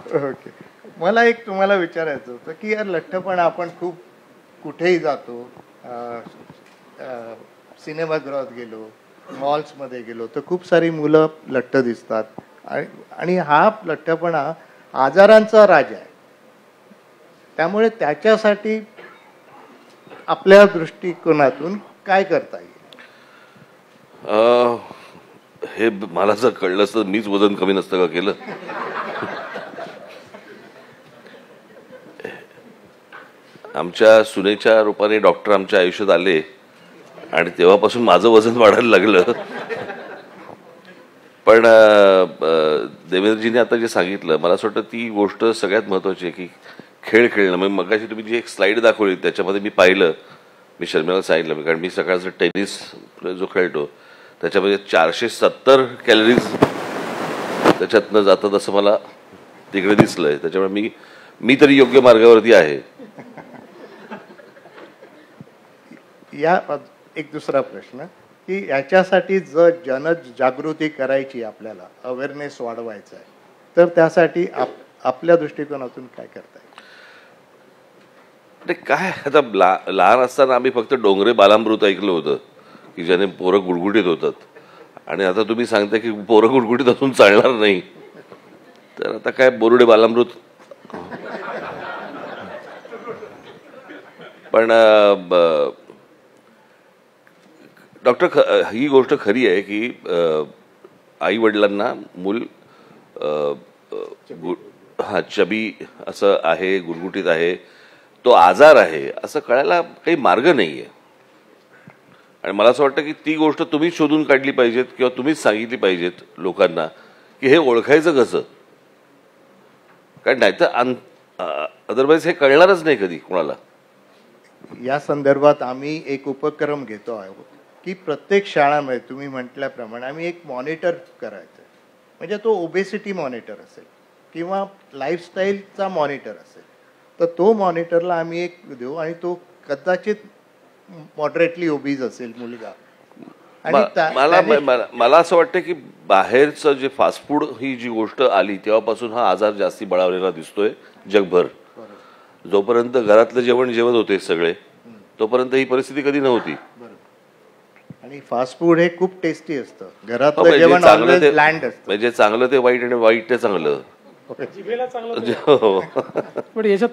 Okay. मला एक तुम्हाला विचारायचं होतं की यार लठ्ठपणा आपण खूप कुठेही जातो, सिनेमागृहात गेलो, मॉल्समध्ये गेलो तर खूप सारी मुलं लठ्ठ दिसतात आणि हा लठ्ठपणा आजारांचा राजा आहे. त्यामुळे त्याच्यासाठी आपल्या दृष्टिकोनातून काय करता येईल? हे मला जर कळलं असतं मीच वजन कमी नसतं का केलं. आमच्या सुनेच्या रूपाने डॉक्टर आमच्या आयुष्यात आले आणि तेव्हापासून माझं वजन वाढायला लागलं. पण देवेंद्रजीने आता जे सांगितलं मला असं वाटतं ती गोष्ट सगळ्यात महत्त्वाची आहे की खेळ खेळणं. म्हणजे मगाशी तुम्ही जी एक स्लाईड दाखवली त्याच्यामध्ये मी पाहिलं, मी शर्मिला सांगितलं कारण मी सकाळचं टेनिस जो खेळतो त्याच्यामध्ये 470 कॅलरीज त्याच्यातनं जातात असं मला तिकडे दिसलंय. त्याच्यामुळे मी तरी योग्य मार्गावरती आहे. या एक दुसरा प्रश्न की याच्यासाठी जर जनजागृती करायची, आपल्याला अवेअरनेस वाढवायचा आहे, तर त्यासाठी आपल्या दृष्टिकोनातून काय करता येईल? काय आता लहान असताना आम्ही फक्त डोंगरे बालामृत ऐकलं होतं की ज्याने पोरं गुडगुडीत होतात, आणि आता तुम्ही सांगता की पोरं गुडगुडीत असून चालणार नाही, तर आता काय बोरुडे बालामृत. पण डॉक्टर ही गोष्ट खरी आहे की आई वडिलांना मूल चबी असं आहे, गुडगुटीत आहे, तो आजार आहे असं कळायला काही मार्ग नाहीये. आणि मला असं वाटतं की ती गोष्ट तुम्हीच शोधून काढली पाहिजेत किंवा तुम्हीच सांगितली पाहिजेत लोकांना की हे ओळखायचं कसं. कारण नाहीतर अदरवाईज हे कळणारच नाही कधी कोणाला. या संदर्भात आम्ही एक उपक्रम घेतो आहोत की प्रत्येक शाळांमध्ये तुम्ही म्हटल्याप्रमाणे आम्ही एक मॉनिटर करायचं. म्हणजे तो ओबेसिटी मॉनिटर असेल किंवा लाईफस्टाईलचा मॉनिटर असेल, तर तो मॉनिटरला आम्ही एक देऊ आणि तो कदाचित मॉडरेटली ओबीज असेल मुलगा. मला असं वाटतं की बाहेरचं जे फास्ट फूड ही जी गोष्ट आली तेव्हापासून हा आजार जास्ती बळावलेला दिसतोय जगभर. जोपर्यंत घरातलं जेवण जेवत होते सगळे तोपर्यंत ही परिस्थिती कधी नव्हती. आणि फास्ट फूड हे खूप टेस्टी असतं. घरातलं जेवण ऑलवेज ब्लँड असतं. म्हणजे चांगलं ते वाईट आणि वाईट ते चांगलं. पण याच्यात